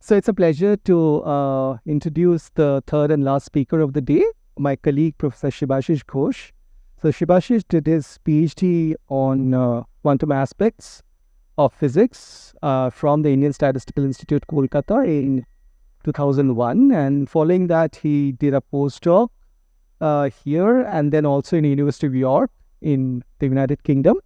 So it's a pleasure to introduce the third and last speaker of the day, my colleague, Professor Sibasish Ghosh. So Sibasish did his PhD on quantum aspects of physics from the Indian Statistical Institute, Kolkata in 2001. And following that, he did a postdoc here and then also in the University of York in the United Kingdom.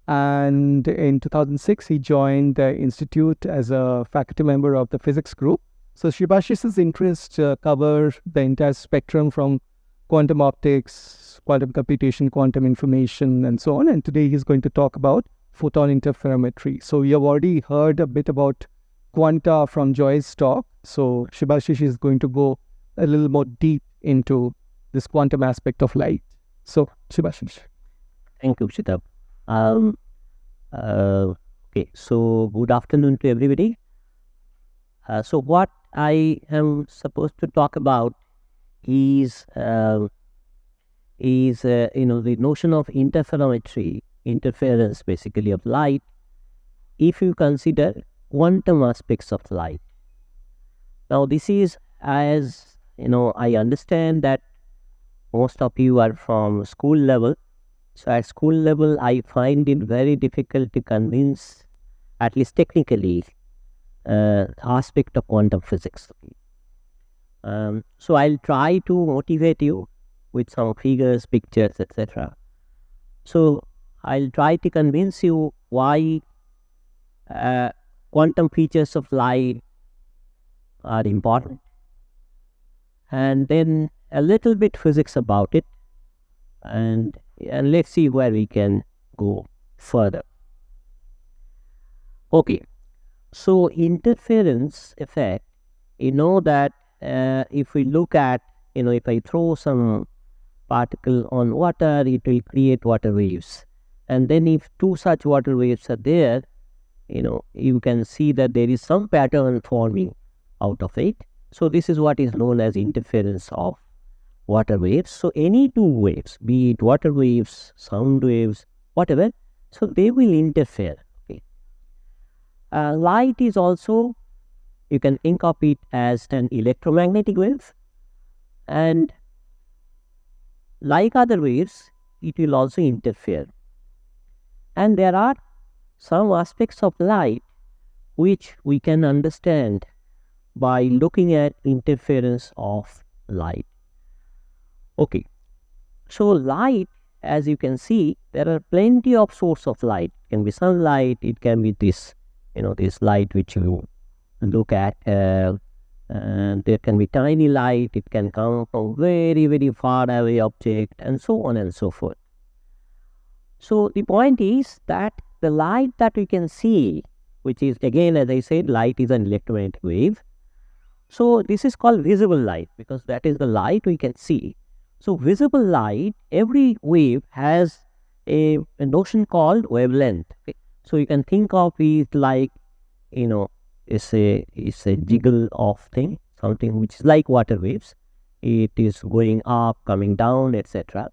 And in 2006, he joined the institute as a faculty member of the physics group. So Shibashish's interests cover the entire spectrum from quantum optics, quantum computation, quantum information, and so on. And today he's going to talk about photon interferometry. So you have already heard a bit about quanta from Joy's talk. So Shibashish is going to go a little more deep into this quantum aspect of light. So Shibashish. Thank you, Shitab. Okay, so good afternoon to everybody. So what I am supposed to talk about is the notion of interferometry, interference basically of light, if you consider quantum aspects of light. Now this is, as I understand that most of you are from school level. So at school level, I find it very difficult to convince, at least technically, aspect of quantum physics. So I'll try to motivate you with some figures, pictures, etc. So I'll try to convince you why quantum features of light are important, and then a little bit physics about it, and let's see where we can go further. Okay, so interference effect, that if we look at, if I throw some particle on water, it will create water waves. And then if two such water waves are there, you can see that there is some pattern forming out of it. So this is what is known as interference of water waves. So any two waves, be it water waves, sound waves, whatever, so they will interfere. Okay. Light is also, you can think of it as an electromagnetic wave, and like other waves, it will also interfere. And there are some aspects of light which we can understand by looking at interference of light. Okay, so light, as you can see, there are plenty of sources of light. It can be sunlight, it can be this, this light which you look at. There can be tiny light, it can come from very, very far away object, and so on and so forth. So the point is that the light that we can see, which is, again, as I said, light is an electromagnetic wave. So this is called visible light because that is the light we can see. So visible light, every wave has a notion called wavelength. Okay? So you can think of it like, it's a jiggle of thing, something which is like water waves. It is going up, coming down, etc.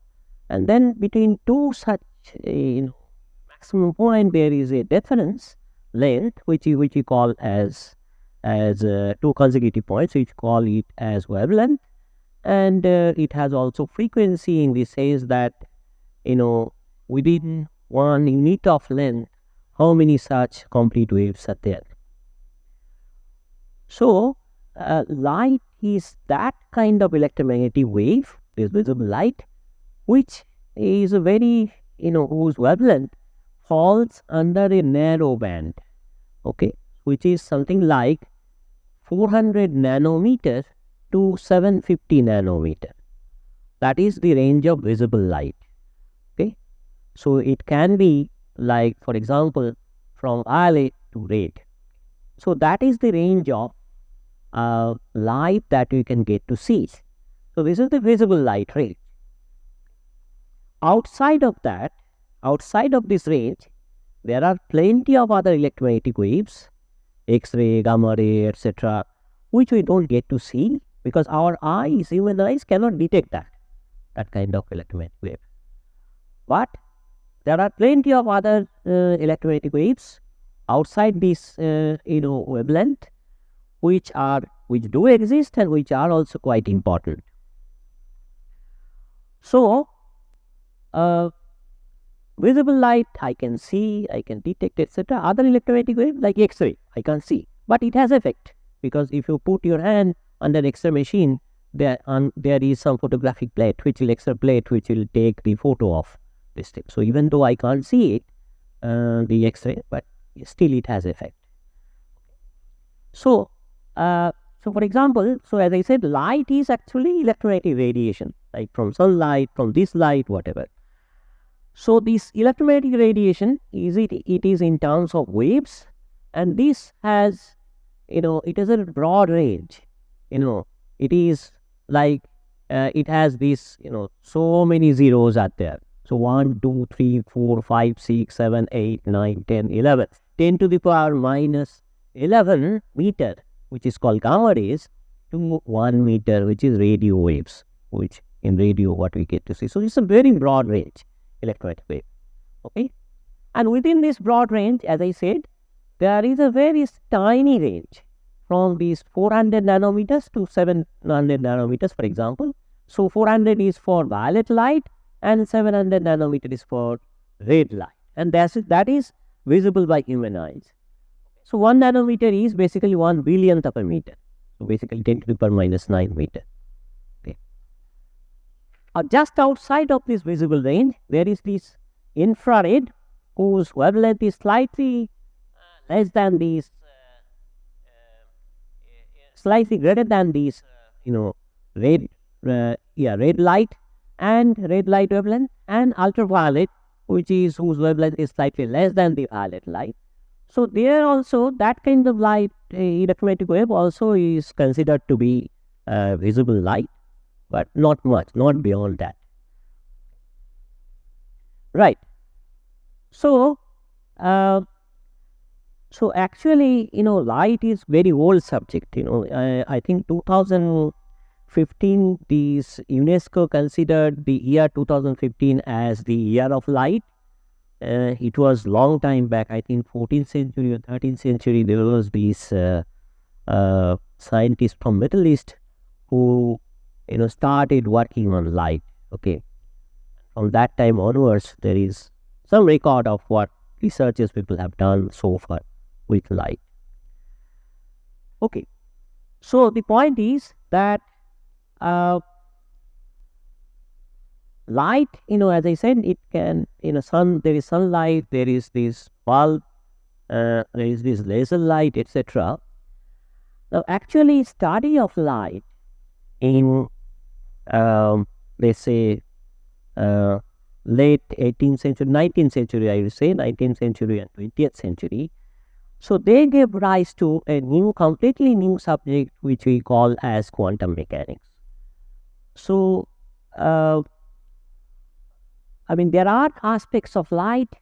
And then between two such maximum point, there is a difference length which we call as two consecutive points. So you call it as wavelength. And it has also frequency in the sense that, within 1 unit of length, how many such complete waves are there. So, light is that kind of electromagnetic wave, this visible light, which is a very, whose wavelength falls under a narrow band, okay, which is something like 400 nanometers to 750 nanometer. That is the range of visible light. Okay, so it can be like, for example, from violet to red. So that is the range of light that we can get to see. So this is the visible light range. Outside of that, outside of this range, there are plenty of other electromagnetic waves, X-ray, gamma ray, etc., which we don't get to see because our eyes, human eyes, cannot detect that kind of electromagnetic wave. But there are plenty of other electromagnetic waves outside this wavelength, which do exist and which are also quite important. So, visible light I can see, I can detect, etc. Other electromagnetic waves like X-ray I can't see, but it has effect, because if you put your hand under X-ray machine, there is some photographic plate, X-ray plate, which will take the photo of this thing. So even though I can't see it, the X-ray, but still it has effect. So, for example, so as I said, light is actually electromagnetic radiation, like from sunlight, from this light, whatever. So this electromagnetic radiation it is in terms of waves, and this has, it has a broad range. It is like it has this, so many zeros are there. So 1, 2, 3, 4, 5, 6, 7, 8, 9, 10, 11. 10 to the power minus 11 meter, which is called gamma rays, to 1 meter, which is radio waves, which in radio what we get to see. So it's a very broad range, electromagnetic wave. Okay. And within this broad range, as I said, there is a very tiny range from these 400 nanometers to 700 nanometers, for example. So 400 is for violet light and 700 nanometer is for red light, and that is visible by human eyes. So 1 nanometer is basically 1 billionth of a meter. So basically 10 to the power minus 9 meter. Okay. Just outside of this visible range, there is this infrared, whose wavelength is slightly less than these, slightly greater than these, red light and red light wavelength, and ultraviolet, whose wavelength is slightly less than the violet light. So there also, that kind of light, electromagnetic wave also is considered to be visible light, but not much, not beyond that. Right. So, actually, light is very old subject. I think 2015, UNESCO considered the year 2015 as the year of light. It was long time back, I think 14th century or 13th century. There was these scientists from Middle East who started working on light. Okay, from that time onwards, there is some record of what researchers people have done so far with light. Okay, so the point is that light, as I said, it can, there is sunlight, there is this bulb, there is this laser light, etc. Now, actually, study of light in, let's say, late 18th century, 19th century, I would say, 19th century and 20th century. So they gave rise to a completely new subject, which we call as quantum mechanics. So, there are aspects of light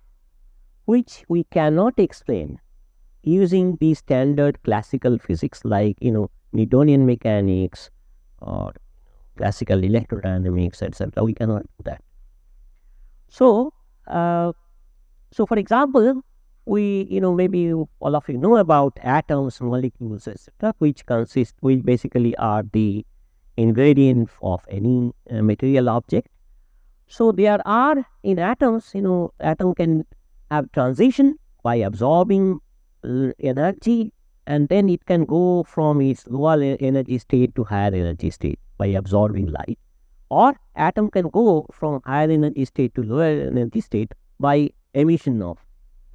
which we cannot explain using the standard classical physics, like, Newtonian mechanics or classical electrodynamics, etc. We cannot do that. So, for example, we, maybe all of you know about atoms, molecules, etc., which basically are the ingredient of any material object. So there are in atoms, atom can have transition by absorbing energy, and then it can go from its lower energy state to higher energy state by absorbing light, or atom can go from higher energy state to lower energy state by emission of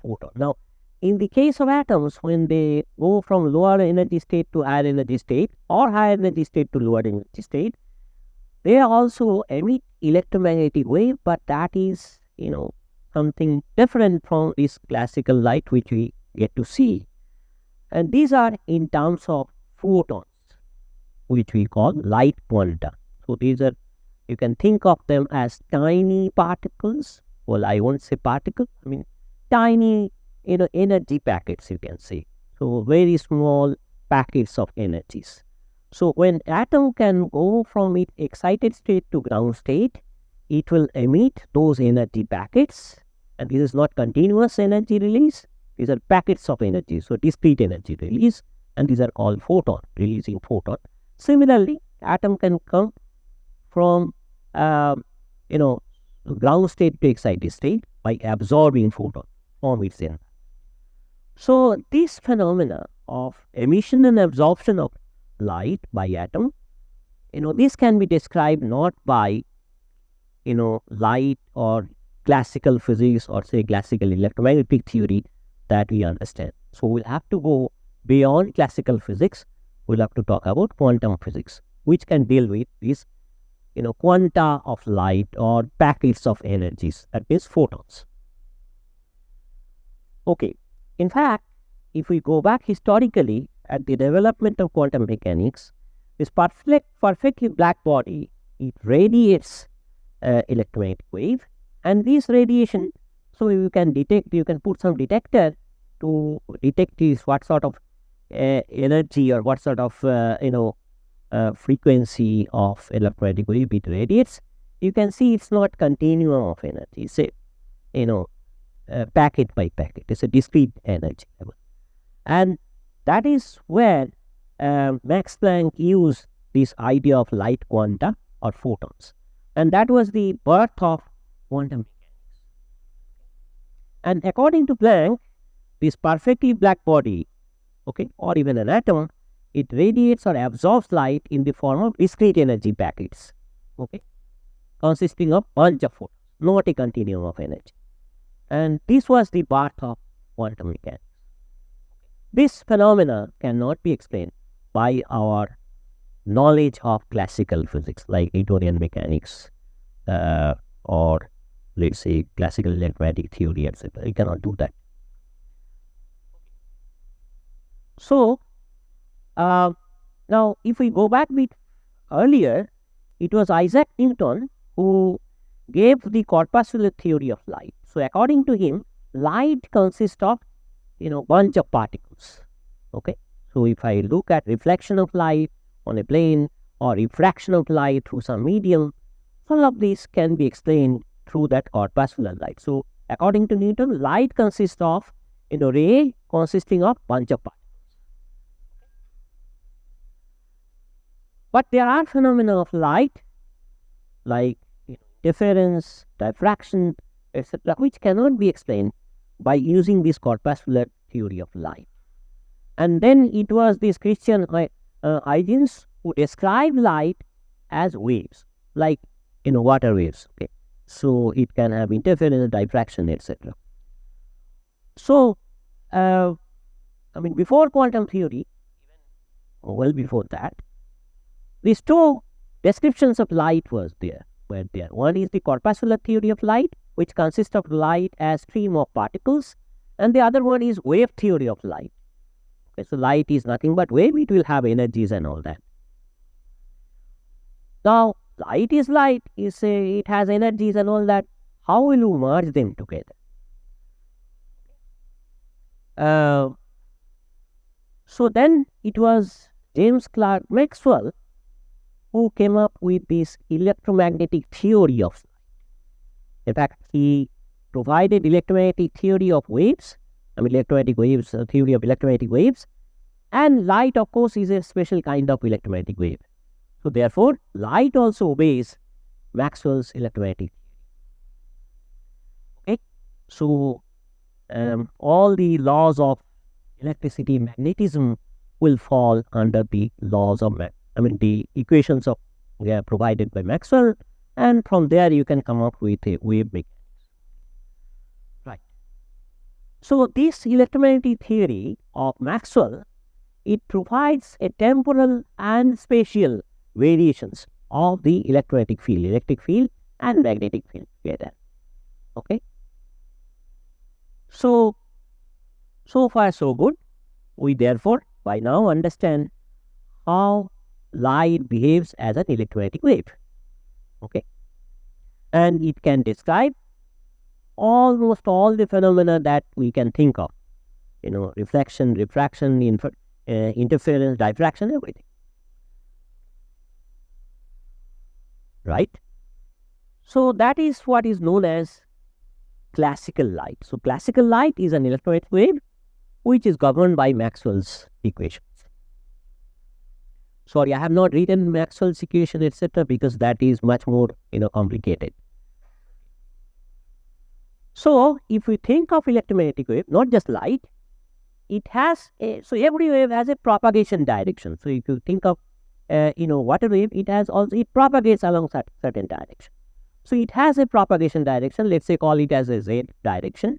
photon. Now, in the case of atoms, when they go from lower energy state to higher energy state, or higher energy state to lower energy state, they also emit electromagnetic wave, but that is, something different from this classical light which we get to see. And these are in terms of photons, which we call light quanta. So these are, you can think of them as tiny particles. Well, I won't say particle, tiny, energy packets, you can say. So very small packets of energies. So when atom can go from its excited state to ground state, it will emit those energy packets, and this is not continuous energy release. These are packets of energy, so discrete energy release, and these are called photon, releasing photon. Similarly, atom can come from ground state to excited state by absorbing photon from its environment. So this phenomena of emission and absorption of light by atom, this can be described not by light or classical physics or say classical electromagnetic theory that we understand. So we'll have to go beyond classical physics. We'll have to talk about quantum physics, which can deal with these quanta of light or packets of energies, that means photons. Okay, in fact, if we go back historically at the development of quantum mechanics, this perfectly black body, it radiates electromagnetic wave, and this radiation, so you can put some detector to detect this what sort of energy or what sort of frequency of electromagnetic wave it radiates. You can see it's not continuum of energy, it's a packet by packet, it's a discrete energy level. And that is where Max Planck used this idea of light quanta or photons, and that was the birth of quantum mechanics. And according to Planck, this perfectly black body, or even an atom, it radiates or absorbs light in the form of discrete energy packets, consisting of bunch of photons, not a continuum of energy. And this was the birth of quantum mechanics. This phenomena cannot be explained by our knowledge of classical physics like Newtonian mechanics or let's say classical electromagnetic theory, etc. You cannot do that. So now if we go back a bit earlier, it was Isaac Newton who gave the corpuscular theory of light. So according to him, light consists of bunch of particles. So if I look at reflection of light on a plane or refraction of light through some medium, all of these can be explained through that corpuscular light. So according to Newton, light consists of ray consisting of bunch of particles. But there are phenomena of light like interference, diffraction, etc., which cannot be explained by using this corpuscular theory of light. And then it was this Christian Huygens who described light as waves, like water waves. So it can have interference, diffraction, etc. So before quantum theory, well before that, these two descriptions of light were there. One is the corpuscular theory of light, which consists of light as stream of particles, and the other one is wave theory of light. So light is nothing but wave, it will have energies and all that. Now light is light, it has energies and all that. How will you merge them together? So then it was James Clerk Maxwell who came up with this electromagnetic theory of light. In fact, he provided electromagnetic theory of waves, electromagnetic waves, theory of electromagnetic waves, and light, of course, is a special kind of electromagnetic wave. So therefore, light also obeys Maxwell's electromagnetic theory. So all the laws of electricity, magnetism will fall under the laws of the equations of provided by Maxwell, and from there you can come up with a wave mechanics. Right. So this electromagnetic theory of Maxwell, it provides a temporal and spatial variations of the electric field and magnetic field together. So far so good. We therefore by now understand how light behaves as an electromagnetic wave. And it can describe almost all the phenomena that we can think of. Reflection, refraction, interference, diffraction, everything. Right? So that is what is known as classical light. So classical light is an electromagnetic wave which is governed by Maxwell's equations. Sorry, I have not written Maxwell's equation, etc., because that is much more complicated. So if we think of electromagnetic wave, not just light, it has so every wave has a propagation direction. So if you think of water wave, it propagates along certain direction. So it has a propagation direction. Let's say call it as a z direction,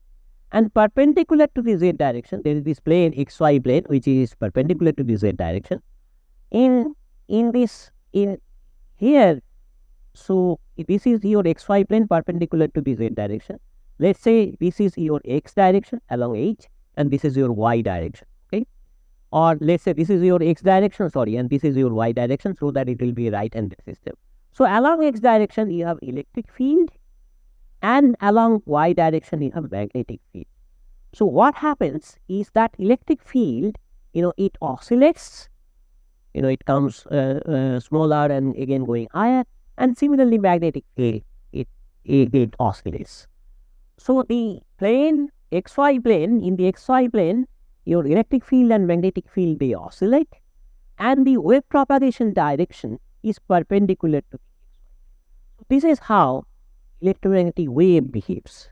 and perpendicular to the z direction there is this plane xy plane which is perpendicular to the z direction. In here, so this is your xy plane perpendicular to the z direction. Let's say this is your x direction along h, and this is your y direction. Okay, or let's say this is your x direction, and this is your y direction, so that it will be right-handed system. So along x direction you have electric field, and along y direction you have magnetic field. So what happens is that electric field, it oscillates. It comes smaller and again going higher, and similarly magnetic field, it oscillates. So the plane xy plane, in the xy plane, your electric field and magnetic field, they oscillate, and the wave propagation direction is perpendicular to the xy. This is how electromagnetic wave behaves.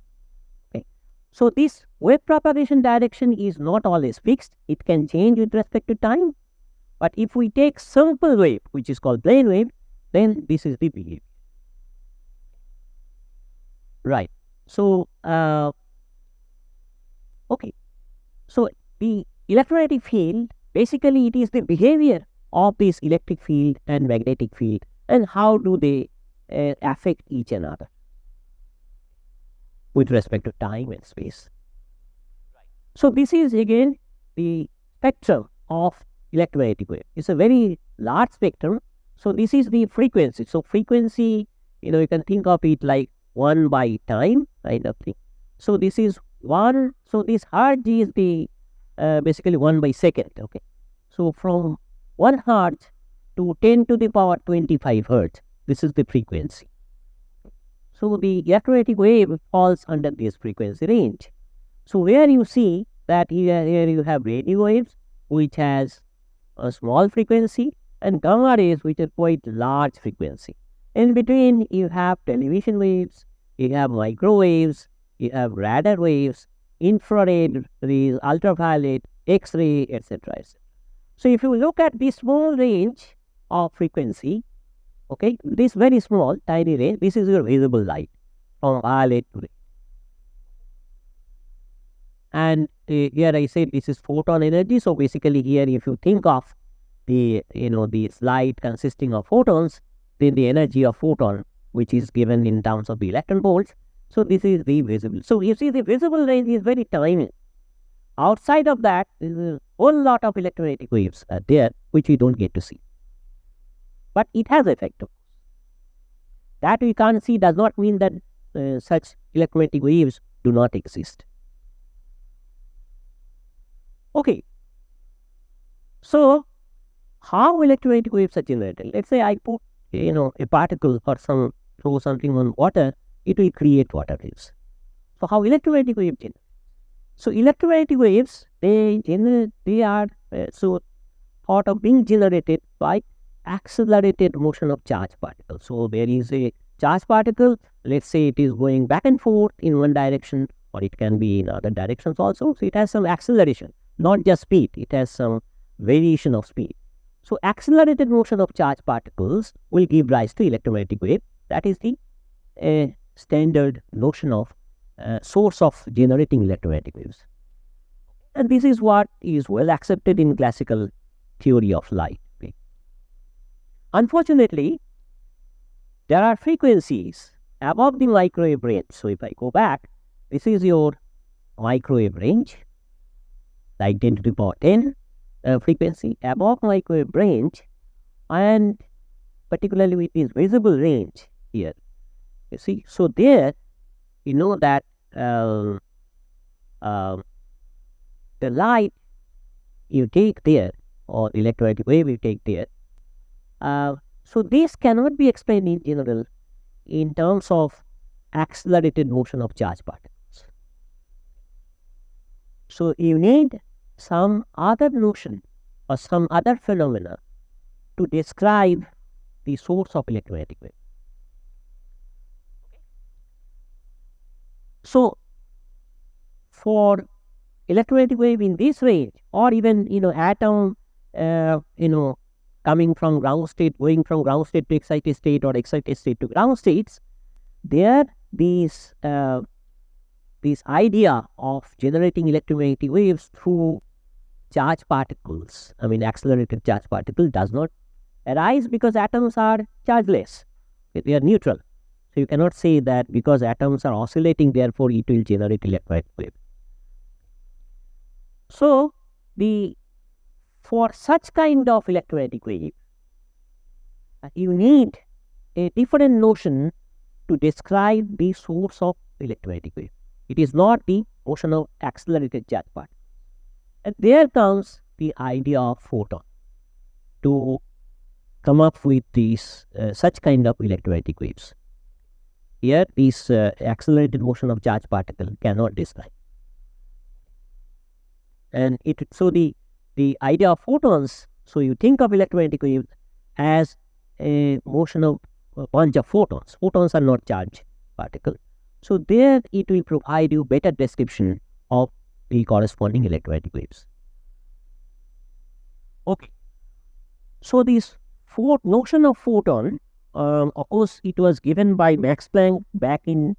Okay. So this wave propagation direction is not always fixed. It can change with respect to time. But if we take simple wave, which is called plane wave, then this is the behavior. Right. So, okay. So the electromagnetic field, basically it is the behavior of this electric field and magnetic field, and how do they affect each another with respect to time and space. So this is again the spectrum of electromagnetic wave. It's a very large spectrum. So this is the frequency. So frequency, you can think of it like 1 by time kind of thing. So this is 1. So this hertz is the basically 1 by second. Okay. So from 1 hertz to 10 to the power 25 hertz, this is the frequency. So the electromagnetic wave falls under this frequency range. So where you see that here you have radio waves, which has a small frequency, and gamma rays, which are quite large frequency. In between, you have television waves, you have microwaves, you have radar waves, infrared rays, ultraviolet, X-ray, etc., etc. So if you look at this small range of frequency, okay, this very small, tiny range, this is your visible light from violet to red. And here I said this is photon energy. So basically here, if you think of the this light consisting of photons, then the energy of photon, which is given in terms of the electron volts. So this is the visible. So you see the visible range is very tiny. Outside of that, there is a whole lot of electromagnetic waves there, which we don't get to see. But it has effect. That we can't see does not mean that such electromagnetic waves do not exist. Okay. So how electromagnetic waves are generated? Let's say I put a particle or throw something on water, it will create water waves. So how electromagnetic waves generate? So electromagnetic waves, they are thought of being generated by accelerated motion of charge particles. So there is a charge particle, let's say it is going back and forth in one direction, or it can be in other directions also. So it has some acceleration, not just speed, it has some variation of speed. So accelerated motion of charge particles will give rise to electromagnetic wave. That is the standard notion of source of generating electromagnetic waves. And this is what is well accepted in classical theory of light. Unfortunately, there are frequencies above the microwave range. So if I go back, this is your microwave range, like 10 to the power 10 frequency above microwave range, and particularly with this visible range here. You see, so there you know that the light you take there, or the electromagnetic wave you take there, so this cannot be explained in general in terms of accelerated motion of charge particles. So you need some other notion or some other phenomena to describe the source of electromagnetic wave. So for electromagnetic wave in this range, or even atom coming from ground state, going from ground state to excited state, or excited state to ground states, there this idea of generating electromagnetic waves through charged particles, accelerated charged particles, does not arise because atoms are chargeless. They are neutral. So you cannot say that because atoms are oscillating, therefore it will generate electromagnetic wave. So for such kind of electromagnetic wave, you need a different notion to describe the source of electromagnetic wave. It is not the motion of accelerated charged particles. And there comes the idea of photon to come up with these such kind of electromagnetic waves. Here, this accelerated motion of charged particle cannot describe. And so the idea of photons, so you think of electromagnetic waves as a motion of a bunch of photons. Photons are not charged particles. So there it will provide you better description of the corresponding electromagnetic waves. Okay. So this notion of photon, of course, it was given by Max Planck back in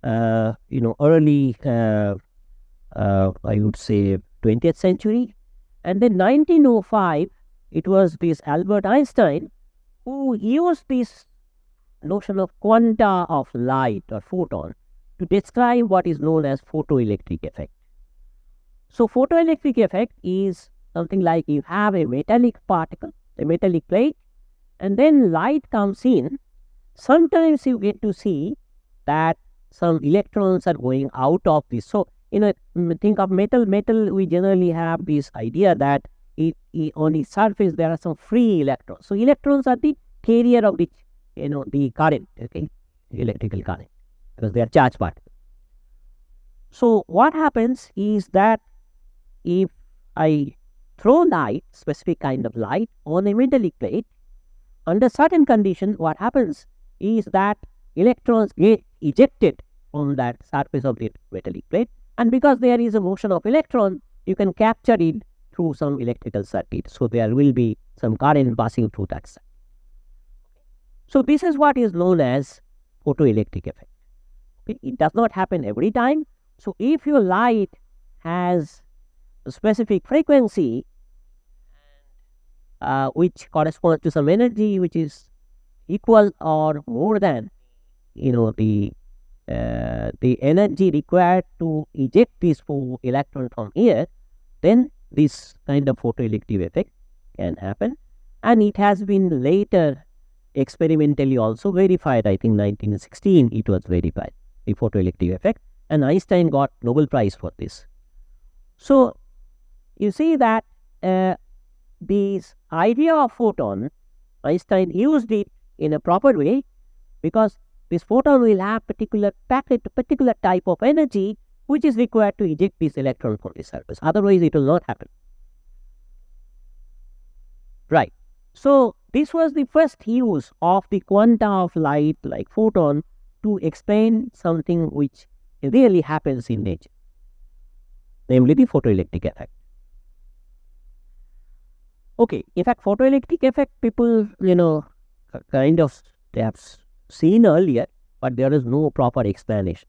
early I would say 20th century, and then 1905 it was this Albert Einstein who used this notion of quanta of light or photon to describe what is known as photoelectric effect. So photoelectric effect is something like you have a metallic particle, a metallic plate, and then light comes in. Sometimes you get to see that some electrons are going out of this. So think of metal. We generally have this idea that on its surface there are some free electrons. So electrons are the carrier of the current, electrical current, because they are charged particles. So what happens is that if I throw light, specific kind of light, on a metallic plate, under certain conditions, what happens is that electrons get ejected from that surface of the metallic plate, and because there is a motion of electron, you can capture it through some electrical circuit. So there will be some current passing through that circuit. So this is what is known as photoelectric effect. It does not happen every time. So if your light has a specific frequency which corresponds to some energy which is equal or more than the energy required to eject this electron from here, then this kind of photoelectric effect can happen, and it has been later experimentally also verified. I think 1916 it was verified, the photoelectric effect, and Einstein got Nobel Prize for this. So you see that this idea of photon, Einstein used it in a proper way, because this photon will have particular type of energy which is required to eject this electron from the surface. Otherwise, it will not happen. Right. So this was the first use of the quanta of light, like photon, to explain something which really happens in nature, namely the photoelectric effect. Okay, in fact, photoelectric effect people, kind of they have seen earlier, but there is no proper explanation.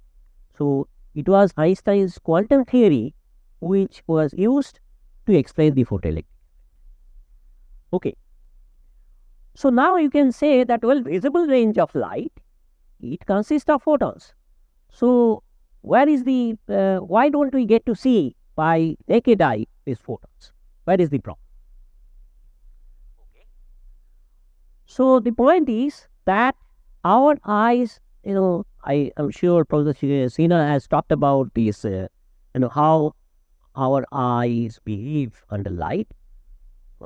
So it was Einstein's quantum theory which was used to explain the photoelectric. Okay. So now you can say that, well, visible range of light, it consists of photons. So where is the, why don't we get to see by naked eye these photons? Where is the problem? So the point is that our eyes, I am sure Professor Sina has talked about this, how our eyes behave under light.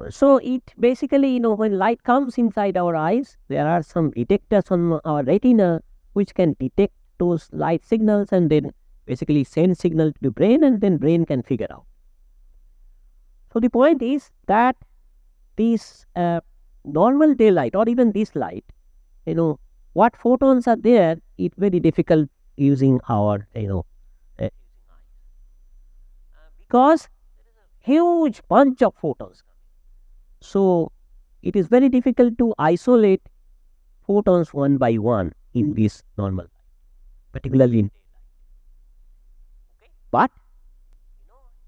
So it basically, when light comes inside our eyes, there are some detectors on our retina which can detect those light signals and then basically send signal to the brain, and then brain can figure out. So the point is that this normal daylight or even this light, what photons are there, it's very difficult using our, because huge bunch of photons. So it is very difficult to isolate photons one by one in this normal light, particularly in daylight. But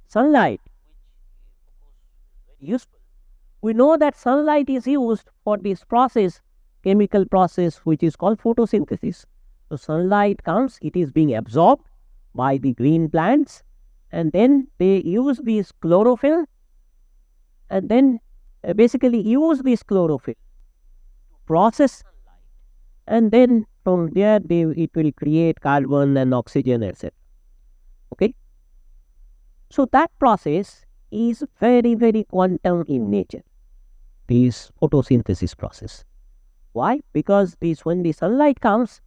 sunlight, which is very useful. We know that sunlight is used for this process, chemical process, which is called photosynthesis. So sunlight comes, it is being absorbed by the green plants, and then they use this chlorophyll, and then basically use this chlorophyll to process sunlight, and then from there it will create carbon and oxygen, etc. Okay. So that process is very, very quantum in nature, this photosynthesis process. Why? Because when the sunlight comes,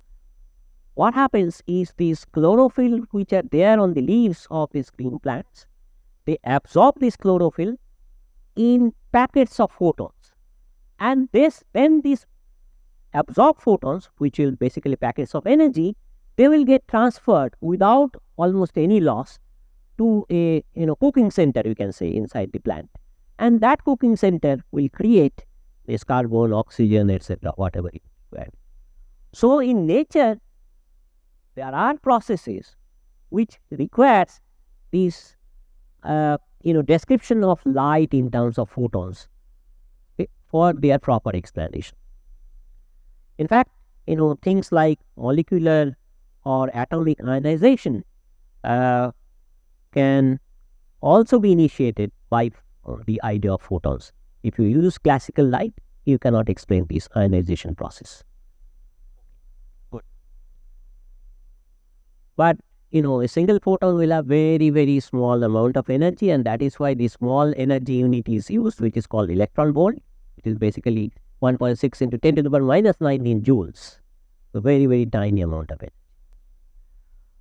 what happens is these chlorophyll which are there on the leaves of these green plants, they absorb this chlorophyll in packets of photons. And then these absorbed photons, which will basically packets of energy, they will get transferred without almost any loss to a cooking center, you can say, inside the plant. And that cooking center will create this carbon, oxygen, etc., whatever it requires. So in nature, there are processes which requires this description of light in terms of photons, okay, for their proper explanation. In fact, things like molecular or atomic ionization can also be initiated by the idea of photons. If you use classical light, you cannot explain this ionization process. Good. But a single photon will have very, very small amount of energy, and that is why the small energy unit is used, which is called electron volt, which is basically 1.6 into 10 to the power minus 19 joules. So very, very tiny amount of energy.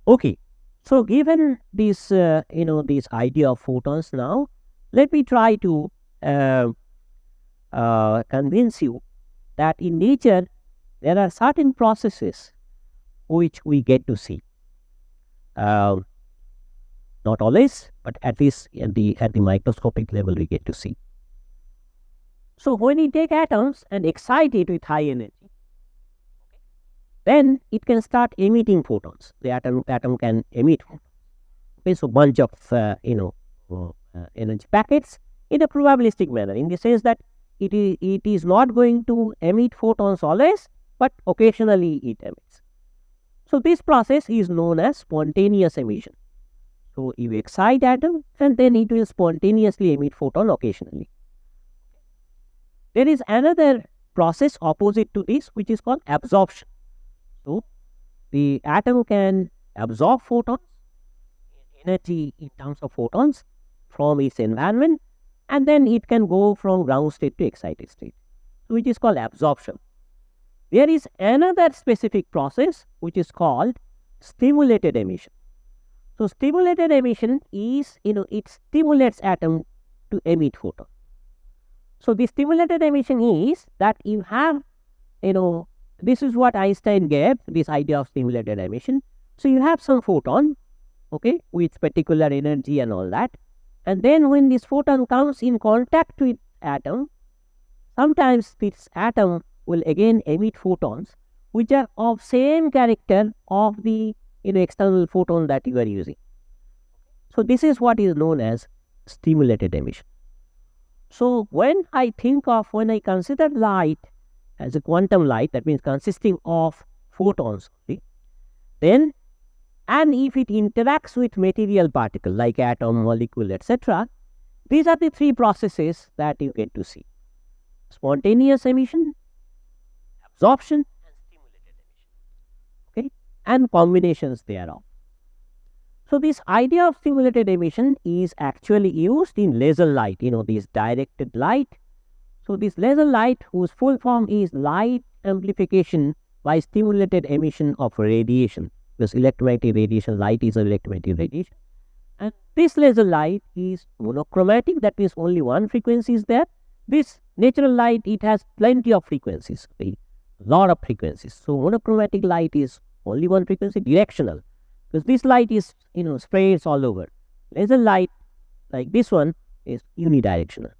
Okay. So given this, this idea of photons now, let me try to convince you that in nature there are certain processes which we get to see. Not always, but at least at the microscopic level we get to see. So when you take atoms and excite it with high energy, then it can start emitting photons. The atom can emit photons. Okay, so bunch of energy packets in a probabilistic manner, in the sense that it is not going to emit photons always, but occasionally it emits. So this process is known as spontaneous emission. So you excite atom and then it will spontaneously emit photon occasionally. There is another process opposite to this, which is called absorption. So the atom can absorb photons, energy in terms of photons, from its environment, and then it can go from ground state to excited state, which is called absorption. There is another specific process which is called stimulated emission. So stimulated emission is, it stimulates atom to emit photon. So the stimulated emission is that you have, this is what Einstein gave, this idea of stimulated emission. So you have some photon, okay, with particular energy and all that. And then when this photon comes in contact with atom, sometimes this atom will again emit photons which are of same character of the external photon that you are using. So this is what is known as stimulated emission. So when I consider light as a quantum light, that means consisting of photons, okay, then, and if it interacts with material particle like atom, molecule, etc., these are the three processes that you get to see: spontaneous emission, absorption, and stimulated emission, okay, and combinations thereof. So this idea of stimulated emission is actually used in laser light, this directed light. So this laser light, whose full form is light amplification by stimulated emission of radiation, because electromagnetic radiation, light is electromagnetic radiation, and this laser light is monochromatic, that means only one frequency is there, This natural light, it has plenty of frequencies, a lot of frequencies. So monochromatic light is only one frequency, directional, because this light is spreads all over. Laser light like this one is unidirectional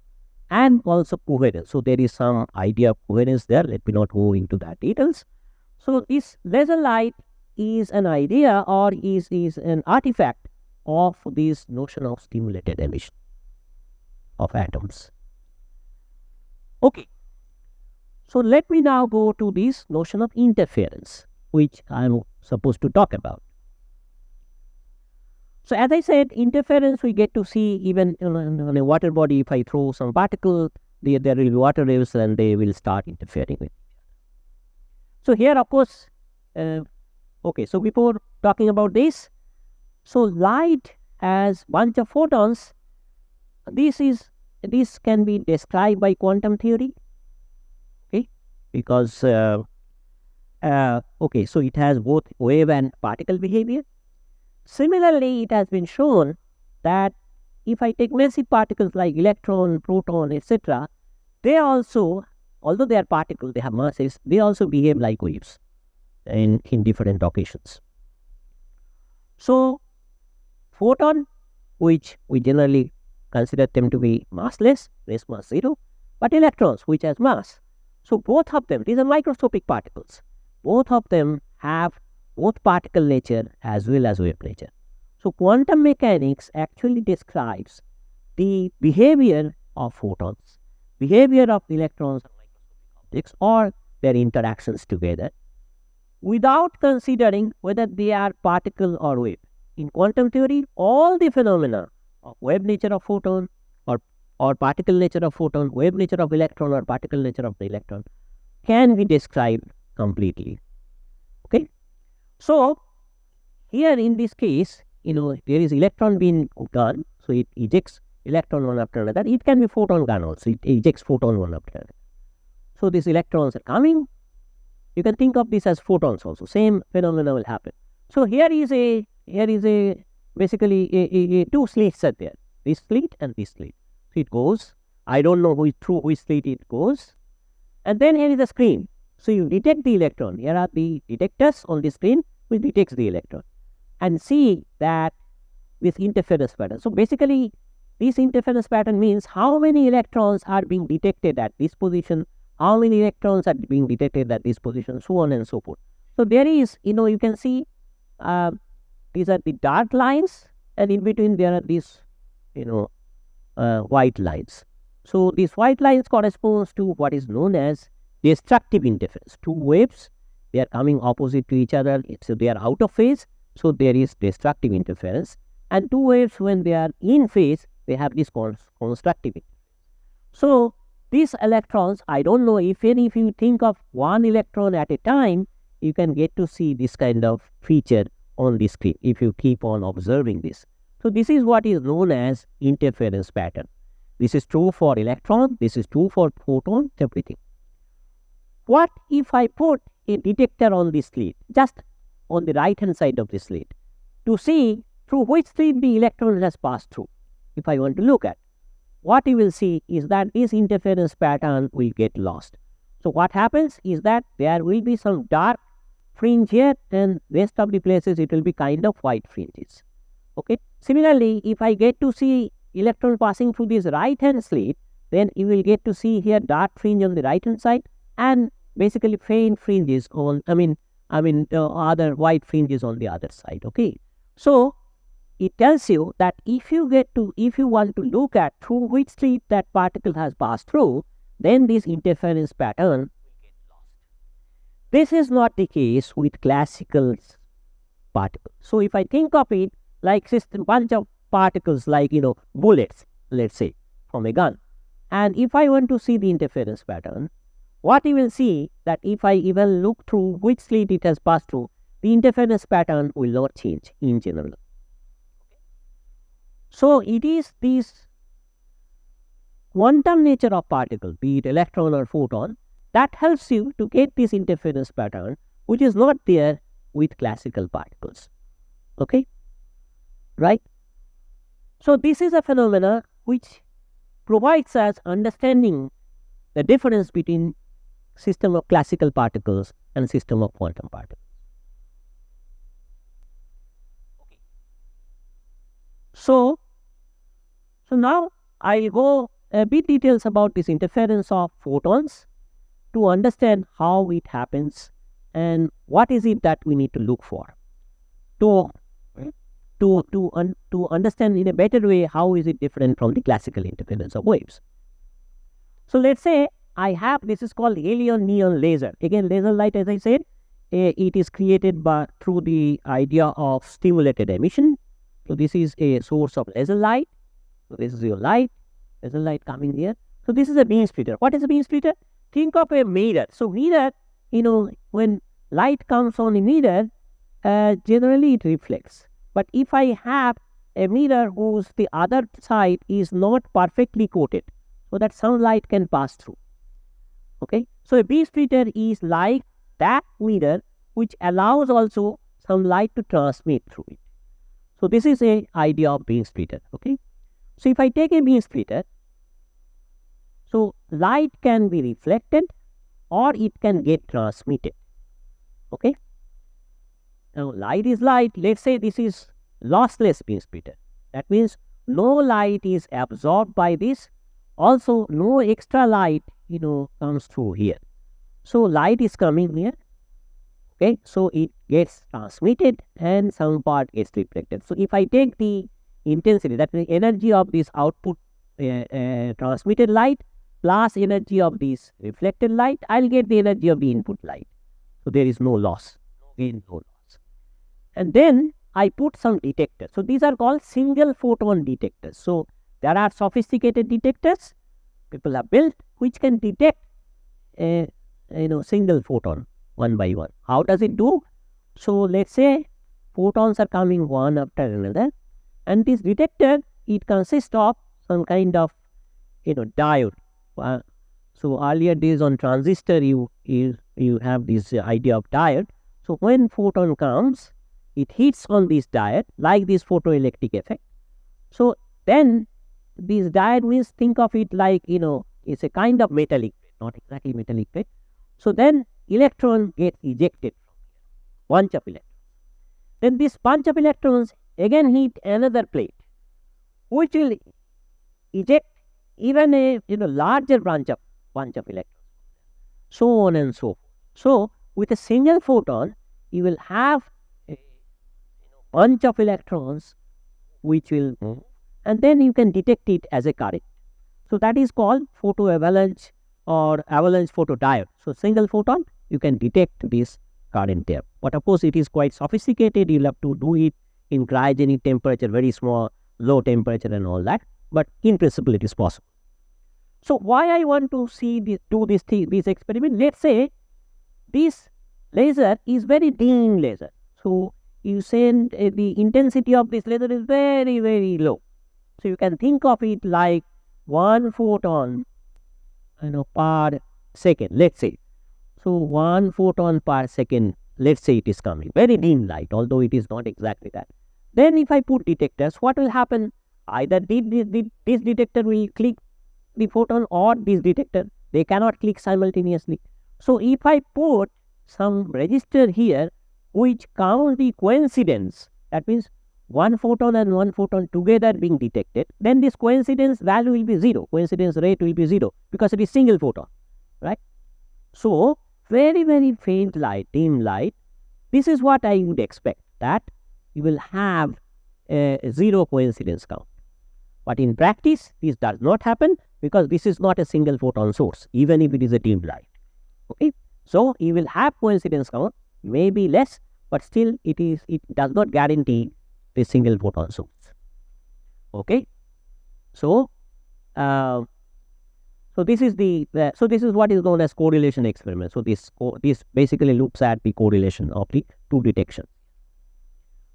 and also coherent. So there is some idea of coherence there. Let me not go into that details. So this laser light is an idea, or is an artifact of this notion of stimulated emission of atoms. Okay, so let me now go to this notion of interference, which I am supposed to talk about. So as I said, interference we get to see even on a water body. If I throw some particle, there will be water waves and they will start interfering with. So here, of course, okay, so before talking about this, so light as bunch of photons, this can be described by quantum theory, okay, because okay, so it has both wave and particle behavior. Similarly, it has been shown that if I take massive particles like electron, proton, etc., they also, although they are particles, they have masses, they also behave like waves in different occasions. So photon, which we generally consider them to be massless, raise mass 0, but electrons, which has mass. So both of them, these are microscopic particles, both of them have both particle nature as well as wave nature. So quantum mechanics actually describes the behavior of photons, behavior of electrons and microscopic objects, or their interactions together, without considering whether they are particle or wave. In quantum theory, all the phenomena of wave nature of photon, or particle nature of photon, wave nature of electron, or particle nature of the electron can be described completely. Okay. So here in this case, there is electron being gun, so it ejects electron one after another. It can be photon gun also, it ejects photon one after another. So these electrons are coming. You can think of this as photons also. Same phenomena will happen. So here is a basically a two slits are there. This slit and this slit. So it goes. I don't know through which slit it goes. And then here is the screen. So you detect the electron. Here are the detectors on the screen which detects the electron, and see that with interference pattern. So basically, this interference pattern means how many electrons are being detected at this position, how many electrons are being detected at this position, so on and so forth. So there is, you can see these are the dark lines, and in between there are these, white lines. So these white lines corresponds to what is known as destructive interference. Two waves, they are coming opposite to each other, so they are out of phase, so there is destructive interference. And two waves, when they are in phase, they have this constructive interference. So these electrons, I don't know if you think of one electron at a time, you can get to see this kind of feature on the screen if you keep on observing this. So this is what is known as interference pattern. This is true for electron, this is true for photon, everything. What if I put a detector on this slit, just on the right hand side of the slit, to see through which slit the electron has passed through? If I want to look at, what you will see is that this interference pattern will get lost. So what happens is that there will be some dark fringe here, and rest of the places it will be kind of white fringes. Okay. Similarly, if I get to see electron passing through this right hand slit, then you will get to see here dark fringe on the right hand side, and basically faint fringes on, other white fringes on the other side. Okay. So it tells you that if you want to look at through which slit that particle has passed through, then this interference pattern will get lost. This is not the case with classical particles. So if I think of it like a bunch of particles like, bullets, let's say, from a gun, and if I want to see the interference pattern, what you will see that if I even look through which slit it has passed through, the interference pattern will not change in general. So it is this quantum nature of particle, be it electron or photon, that helps you to get this interference pattern, which is not there with classical particles. Okay, right? So this is a phenomena which provides us understanding the difference between system of classical particles and system of quantum particles. So now I'll go a bit details about this interference of photons to understand how it happens and what is it that we need to look for to understand in a better way how is it different from the classical interference of waves. So let's say I have, this is called helium neon laser. Again, laser light, as I said, it is created through the idea of stimulated emission. So this is a source of laser light. So this is your light, laser light coming here. So this is a beam splitter. What is a beam splitter? Think of a mirror. So mirror, when light comes on a mirror, generally it reflects. But if I have a mirror whose the other side is not perfectly coated, so that some light can pass through. Okay, so a beam splitter is like that mirror which allows also some light to transmit through it. So this is a idea of beam splitter. Okay, so if I take a beam splitter, so light can be reflected or it can get transmitted. Okay, now light is light. Let's say this is lossless beam splitter. That means no light is absorbed by this. Also, no extra light, comes through here. So light is coming here. Okay, so it gets transmitted and some part gets reflected. So if I take the intensity, that means energy of this output transmitted light plus energy of this reflected light, I'll get the energy of the input light. So there is no loss, no loss. And then I put some detectors. So these are called single photon detectors. So there are sophisticated detectors people have built which can detect a single photon one by one. How does it do? So let's say photons are coming one after another, and this detector, it consists of some kind of diode. So earlier days on transistor, you have this idea of diode. So when photon comes, it hits on this diode like this photoelectric effect. So then this diode means, think of it like it's a kind of metallic plate, not exactly metallic plate. So then electron gets ejected from here, bunch of electrons. Then this bunch of electrons again hit another plate, which will eject even a larger bunch of electrons, so on and so forth. So with a single photon, you will have a bunch of electrons which will move, and then you can detect it as a current. So that is called photo avalanche or avalanche photodiode. So single photon, you can detect this current there. But of course, it is quite sophisticated. You'll have to do it in cryogenic temperature, very small, low temperature and all that. But in principle, it is possible. So why I want to do this experiment? Let's say this laser is very dim laser. So you send the intensity of this laser is very, very low. So you can think of it like one photon per second, let's say. So 1 photon per second, let's say it is coming. Very dim light, although it is not exactly that. Then if I put detectors, what will happen? Either this detector will click the photon or this detector. They cannot click simultaneously. So if I put some register here which counts the coincidence, that means one photon and one photon together being detected, then this coincidence value will be 0. Coincidence rate will be 0 because it is single photon, right? So very, very faint light, dim light, this is what I would expect, that you will have a 0 coincidence count. But in practice, this does not happen because this is not a single photon source, even if it is a dim light. Okay, so you will have coincidence count, maybe less, but still it does not guarantee the single photon source. Okay, so this is this is what is known as correlation experiment. So this basically looks at the correlation of the two detections.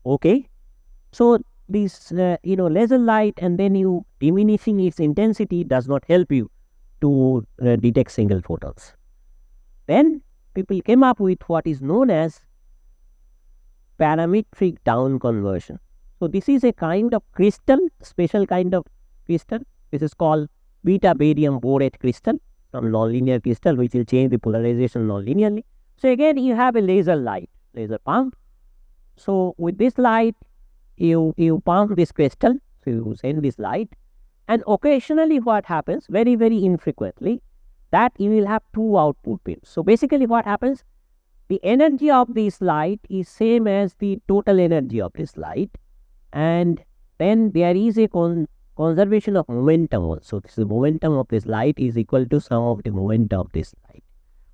Okay, so this laser light and then you diminishing its intensity does not help you to detect single photons. Then people came up with what is known as parametric down conversion. So this is a kind of crystal, special kind of crystal. This is called beta barium borate crystal. from nonlinear crystal, which will change the polarization nonlinearly. So again, you have a laser light, laser pump. So with this light, you pump this crystal, so you send this light, and occasionally what happens, very, very infrequently, that you will have two output beams. So basically what happens, the energy of this light is same as the total energy of this light, and then there is a conservation of momentum also. This is the momentum of this light is equal to sum of the momentum of this light.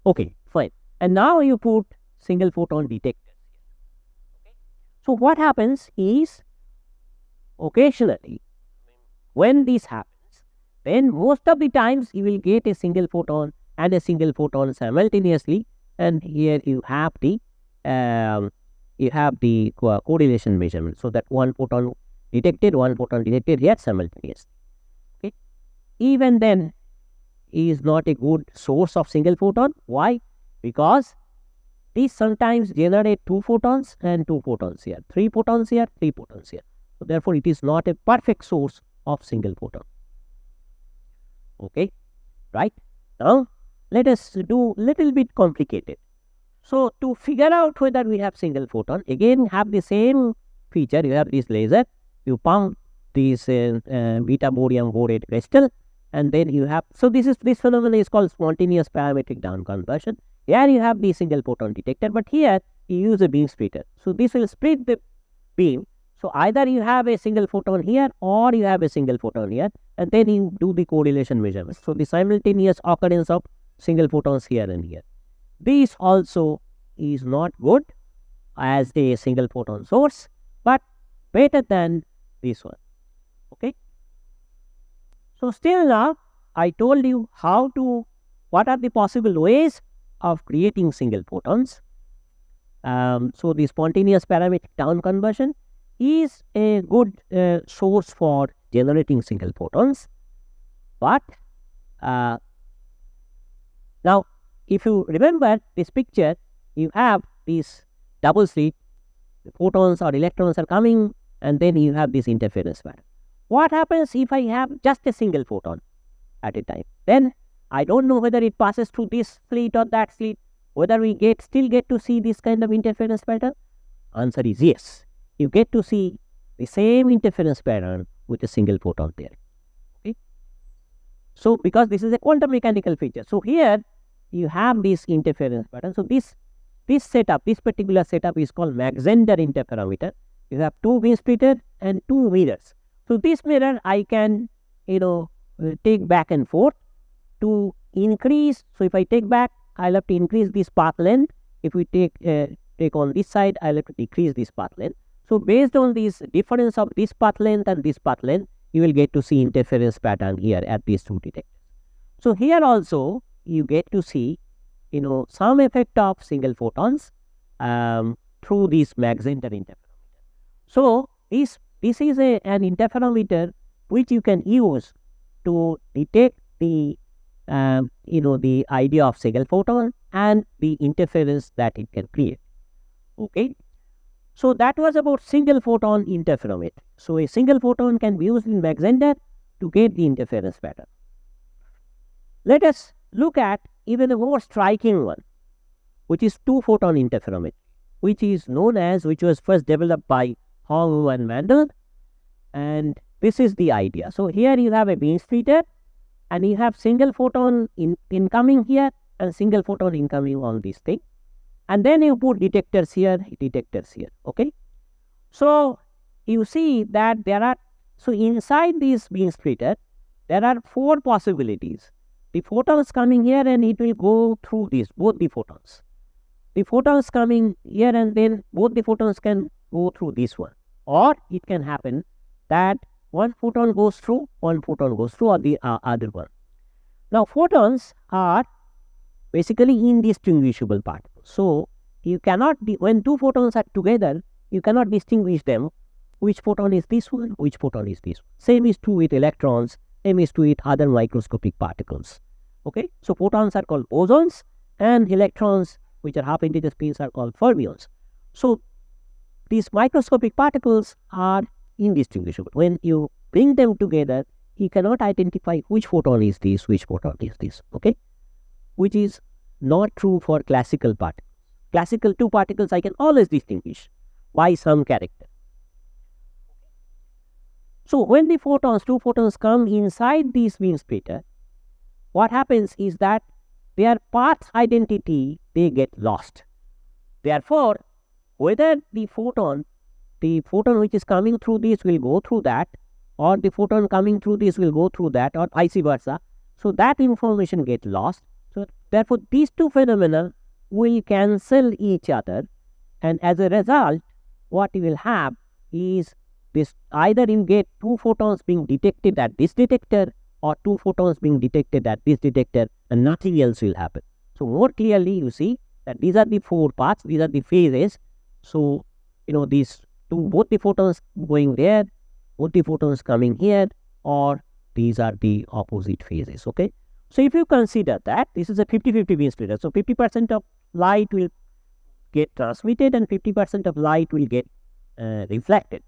Okay, fine. And now you put single photon detector. So what happens is, occasionally, when this happens, then most of the times you will get a single photon and a single photon simultaneously, and here you have the correlation measurement. So that one photon detected here simultaneously. Okay, even then is not a good source of single photon. Why? Because these sometimes generate two photons and two photons here, three photons here, three photons here. So therefore, it is not a perfect source of single photon. Okay, right? Now, let us do little bit complicated. So to figure out whether we have single photon, again have the same feature. You have this laser, you pump this beta barium borate crystal, and then you have, so this phenomenon is called spontaneous parametric down conversion. Here you have the single photon detector, but here you use a beam splitter. So this will split the beam. So either you have a single photon here or you have a single photon here, and then you do the correlation measurements. So the simultaneous occurrence of single photons here and here. This also is not good as a single photon source, but better than this one. Okay. So still now I told you what are the possible ways of creating single photons. So the spontaneous parametric down conversion is a good source for generating single photons. But now if you remember this picture, you have this double slit, the photons or electrons are coming, and then you have this interference pattern. What happens if I have just a single photon at a time? Then I don't know whether it passes through this slit or that slit, whether we still get to see this kind of interference pattern. Answer is yes. You get to see the same interference pattern with a single photon there. Okay. So because this is a quantum mechanical feature, so here you have this interference pattern. So this particular setup is called Mach-Zehnder interferometer. You have two beam splitters and two mirrors. So this mirror I can take back and forth to increase. So if I take back, I'll have to increase this path length. If we take on this side, I'll have to decrease this path length. So based on this difference of this path length and this path length, you will get to see interference pattern here at these two detectors. So here also you get to see some effect of single photons through this Mach-Zehnder interferometer. So this is an interferometer which you can use to detect the the idea of single photon and the interference that it can create. Okay. So that was about single photon interferometry. So a single photon can be used in Mach-Zehnder to get the interference pattern. Let us look at even a more striking one, which is two photon interferometry, which was first developed by Hong and Mandel, and this is the idea. So here you have a beam splitter, and you have single photon incoming here and single photon incoming on this thing, and then you put detectors here. Okay. So you see that so inside this beam splitter there are four possibilities. The photons coming here and it will go through both the photons. The photons coming here and then both the photons can go through this one, or it can happen that one photon goes through, or the other one. Now photons are basically indistinguishable particles. So you cannot when two photons are together, you cannot distinguish them, which photon is this one, which photon is this one. Same is true with electrons, same is true with other microscopic particles. Okay, so photons are called bosons, and electrons, which are half integer spins, are called fermions. So these microscopic particles are indistinguishable. When you bring them together, he cannot identify which photon is this, which photon is this, okay? Which is not true for classical particles. Classical two particles I can always distinguish by some character. So when the two photons come inside this beam splitter, what happens is that their path identity, they get lost. Therefore, whether the photon which is coming through this will go through that, or the photon coming through this will go through that, or vice versa. So that information gets lost. So therefore, these two phenomena will cancel each other, and as a result, what you will have is this: either you get two photons being detected at this detector, or two photons being detected at this detector, and nothing else will happen. So more clearly, you see that these are the four paths, these are the phases. So these two, both the photons going there, both the photons coming here, or these are the opposite phases. Okay. So if you consider that this is a 50-50 beam splitter, so 50% of light will get transmitted and 50% of light will get reflected.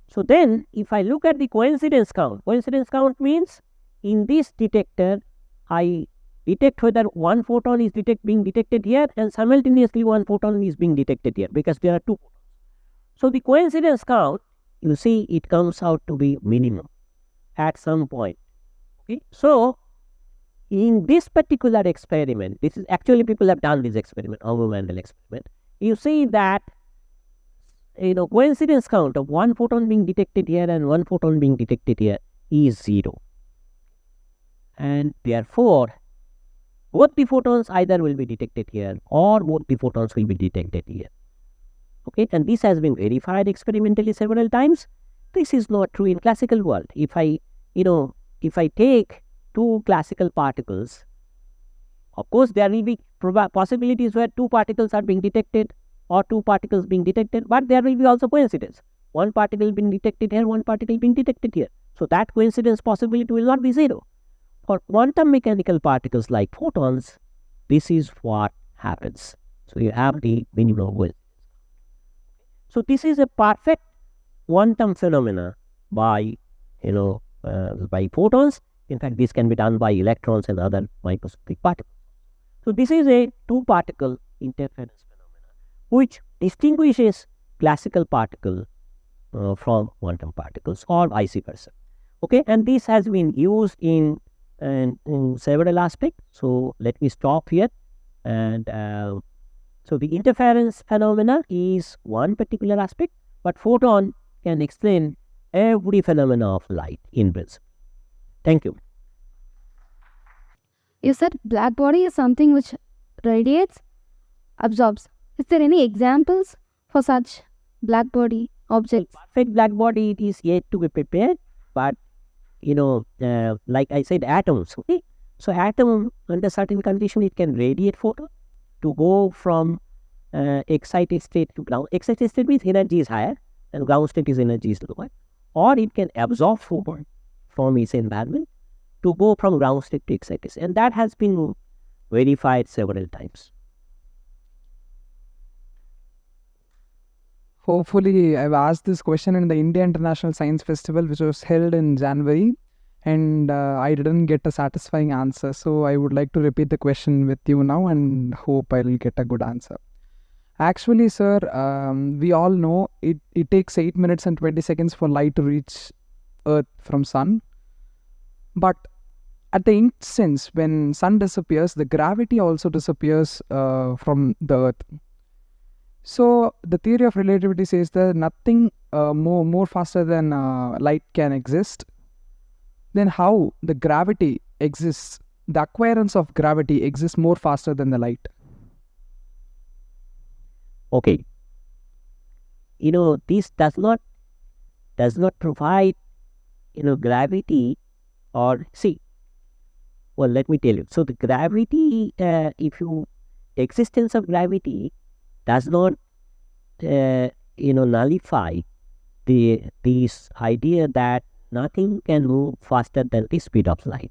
So then if I look at the coincidence count means in this detector I detect whether one photon is being detected here, and simultaneously one photon is being detected here, because there are two photons. So the coincidence count, you see, it comes out to be minimum at some point. Okay. So in this particular experiment, this is actually, people have done this experiment, Auger-Mandel experiment. You see that coincidence count of one photon being detected here and one photon being detected here is 0, and therefore both the photons either will be detected here or both the photons will be detected here. Okay, and this has been verified experimentally several times. This is not true in classical world. If I take two classical particles, of course there will be possibilities where two particles are being detected or two particles being detected, but there will be also coincidence. One particle being detected here, one particle being detected here. So that coincidence possibility will not be 0. For quantum mechanical particles like photons, this is what happens. So you have the minimum coincidence. So this is a perfect quantum phenomena by photons. In fact, this can be done by electrons and other microscopic particles. So this is a two-particle interference phenomena which distinguishes classical particle from quantum particles, or vice versa. Okay, and this has been used in several aspects. So let me stop here. And so the interference phenomena is one particular aspect, but photon can explain every phenomena of light in principle. Thank you. You said black body is something which radiates, absorbs. Is there any examples for such black body objects? Perfect black body, it is yet to be prepared, but like I said, atoms. Okay, so atom under certain condition it can radiate photon to go from excited state to ground. Excited state means energy is higher and ground state is energy is lower, or it can absorb photon from its environment to go from ground state to excited state, and that has been verified several times. Hopefully, I've asked this question in the India International Science Festival, which was held in January, and I didn't get a satisfying answer. So I would like to repeat the question with you now and hope I'll get a good answer. Actually, sir, we all know it takes 8 minutes and 20 seconds for light to reach Earth from Sun. But at the instance when Sun disappears, the gravity also disappears from the Earth. So the theory of relativity says that nothing more faster than light can exist. Then how the gravity exists, the acquirance of gravity exists more faster than the light? Okay, this does not provide gravity, or see, well, let me tell you. So the gravity, existence of gravity does not nullify this idea that nothing can move faster than the speed of light.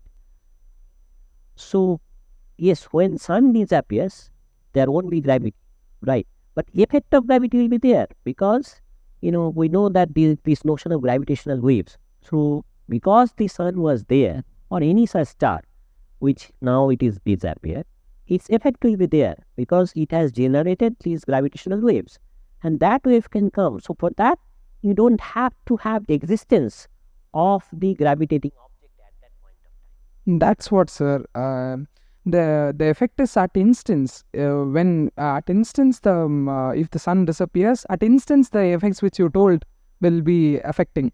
So yes, when sun disappears, there won't be gravity, right? But effect of gravity will be there, because we know that this notion of gravitational waves. So because the sun was there, or any such star, which now it is disappeared, its effect will be there because it has generated these gravitational waves, and that wave can come. So for that, you don't have to have the existence of the gravitating object at that point of time. That's what, sir. The effect is at instance. When at instance, if the sun disappears, at instance the effects which you told will be affecting.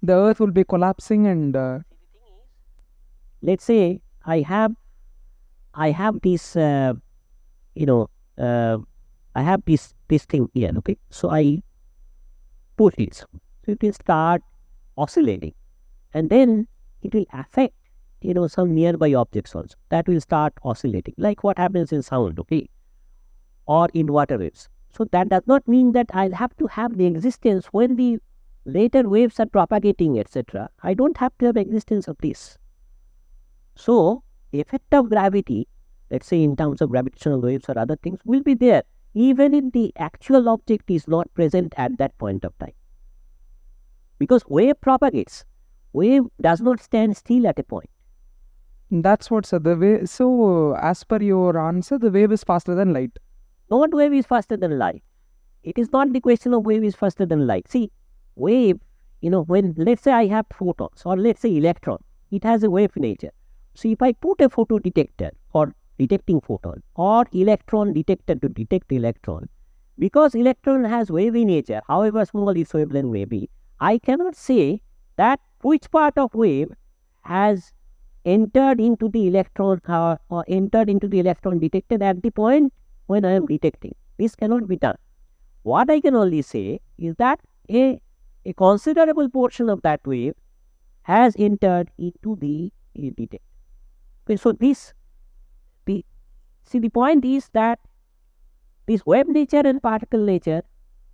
The Earth will be collapsing, and See, the thing is, let's say I have this, I have this thing here. Okay, so I push it, so it will start oscillating, and then it will affect some nearby objects also. That will start oscillating, like what happens in sound, okay, or in water waves. So that does not mean that I'll have to have the existence when the later waves are propagating, etc. I don't have to have existence of this. So effect of gravity, let's say in terms of gravitational waves or other things, will be there even if the actual object is not present at that point of time. Because wave propagates. Wave does not stand still at a point. that's what, sir. The way. So, as per your answer, the wave is faster than light. Not wave is faster than light. It is not the question of wave is faster than light. See, wave, when let's say I have photons, or let's say electron, it has a wave nature. So if I put a photo detector for detecting photon, or electron detector to detect electron, because electron has wavy nature, however small its wavelength may be, I cannot say that which part of wave has entered into the electron or entered into the electron detected at the point when I am detecting. This cannot be done. What I can only say is that a considerable portion of that wave has entered into the detector. Okay, so the point is that this wave nature and particle nature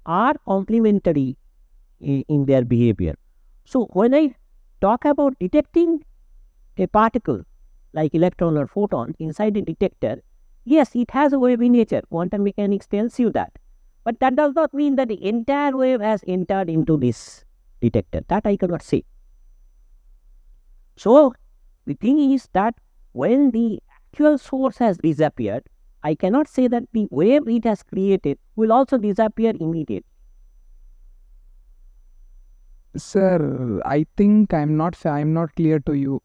are complementary in their behavior. So when I talk about detecting a particle like electron or photon inside a detector, yes, it has a wavy nature. Quantum mechanics tells you that. But that does not mean that the entire wave has entered into this detector. That I cannot say. So the thing is that when the actual source has disappeared, I cannot say that the wave it has created will also disappear immediately. Sir, I think I'm not clear to you.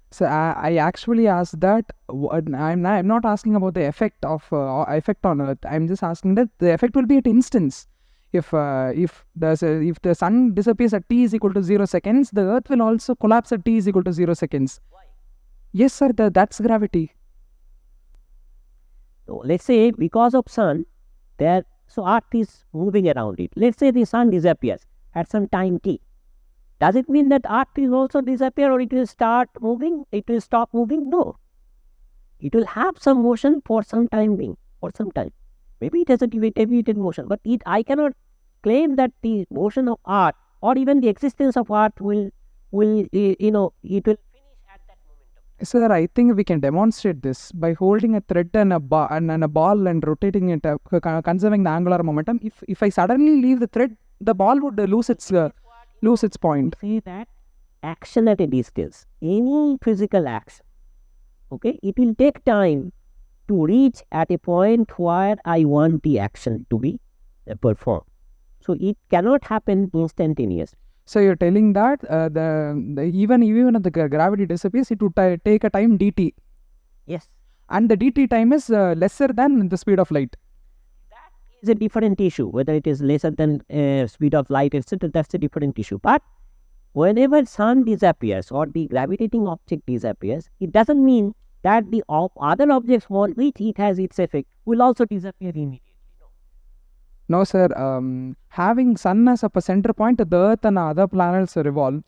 So I actually asked that. I'm not asking about the effect on Earth. I'm just asking that the effect will be at instance. If the sun disappears at t is equal to 0 seconds, the Earth will also collapse at t is equal to 0 seconds. Why? Yes, sir. That's gravity. So let's say because of sun, so Earth is moving around it. Let's say the sun disappears at some time t. Does it mean that Earth will also disappear, or it will start moving? It will stop moving? No. It will have some motion for some time being, for some time. Maybe it has a deviated motion, but I cannot claim that the motion of Earth or even the existence of Earth will it will finish at that moment of time. Sir, I think we can demonstrate this by holding a thread and a ball and rotating it, conserving the angular momentum. If I suddenly leave the thread, the ball would lose its point. Say that action at a distance, any physical action, okay, it will take time to reach at a point where I want the action to be performed. So it cannot happen instantaneously. So you're telling that even if the gravity disappears, it would take a time dt, Yes, and the dt time is lesser than the speed of light. that is a different issue. Whether it is lesser than speed of light, etc., that's a different issue. But whenever sun disappears or the gravitating object disappears, it doesn't mean that the other objects on which it has its effect will also disappear immediately. No, sir. Having sun as a center point, the Earth and other planets revolve.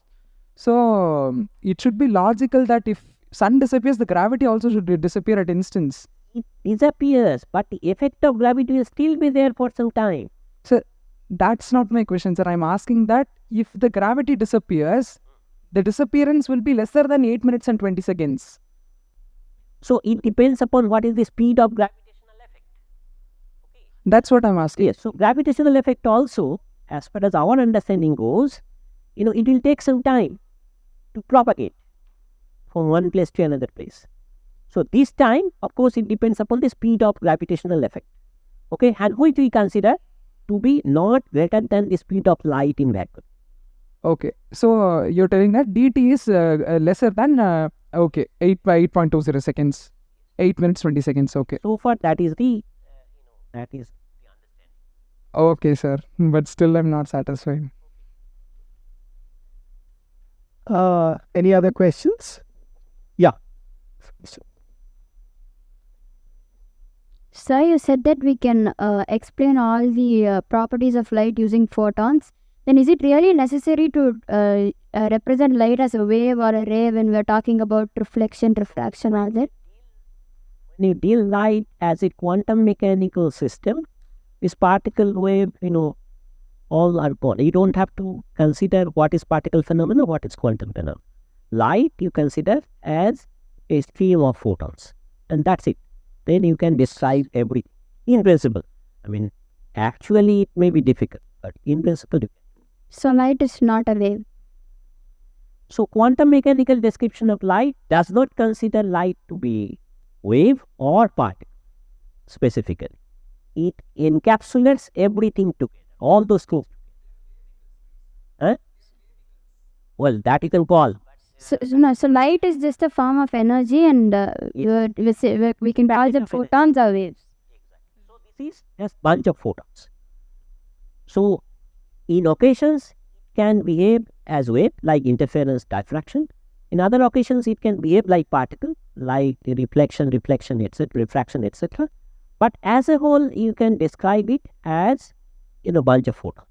So it should be logical that if sun disappears, the gravity also should disappear at instance. It disappears, but the effect of gravity will still be there for some time. So that's not my question, sir. I'm asking that if the gravity disappears, the disappearance will be lesser than 8 minutes and 20 seconds. So it depends upon what is the speed of gravitational effect. Okay. That's what I'm asking. Yes. So gravitational effect also, as far as our understanding goes, it will take some time. to propagate from one place to another place. So this time, of course, it depends upon the speed of gravitational effect. Okay, and which we consider to be not greater than the speed of light in vacuum. Okay, so you're telling that dt is lesser than 8.20 seconds, 8 minutes 20 seconds. Okay. So far, that is the understanding. Okay, sir. But still, I'm not satisfied. Any other questions? Yeah. Sir, you said that we can explain all the properties of light using photons. Then is it really necessary to represent light as a wave or a ray when we are talking about reflection, refraction, all that? When you deal light as a quantum mechanical system, this particle wave, all are gone. You don't have to consider what is particle phenomena, what is quantum phenomena. Light you consider as a stream of photons, and that's it. Then you can describe everything in principle. Actually it may be difficult, but in principle. So light is not a wave. So quantum mechanical description of light does not consider light to be wave or particle specifically. It encapsulates everything together, all those two. Well, that you can call. So light is just a form of energy, and we can call the photons are waves. So this is just bunch of photons. So in occasions it can behave as wave like interference, diffraction. In other occasions it can behave like particle, like reflection, etc., refraction, etc. But as a whole you can describe it as bunch of photons.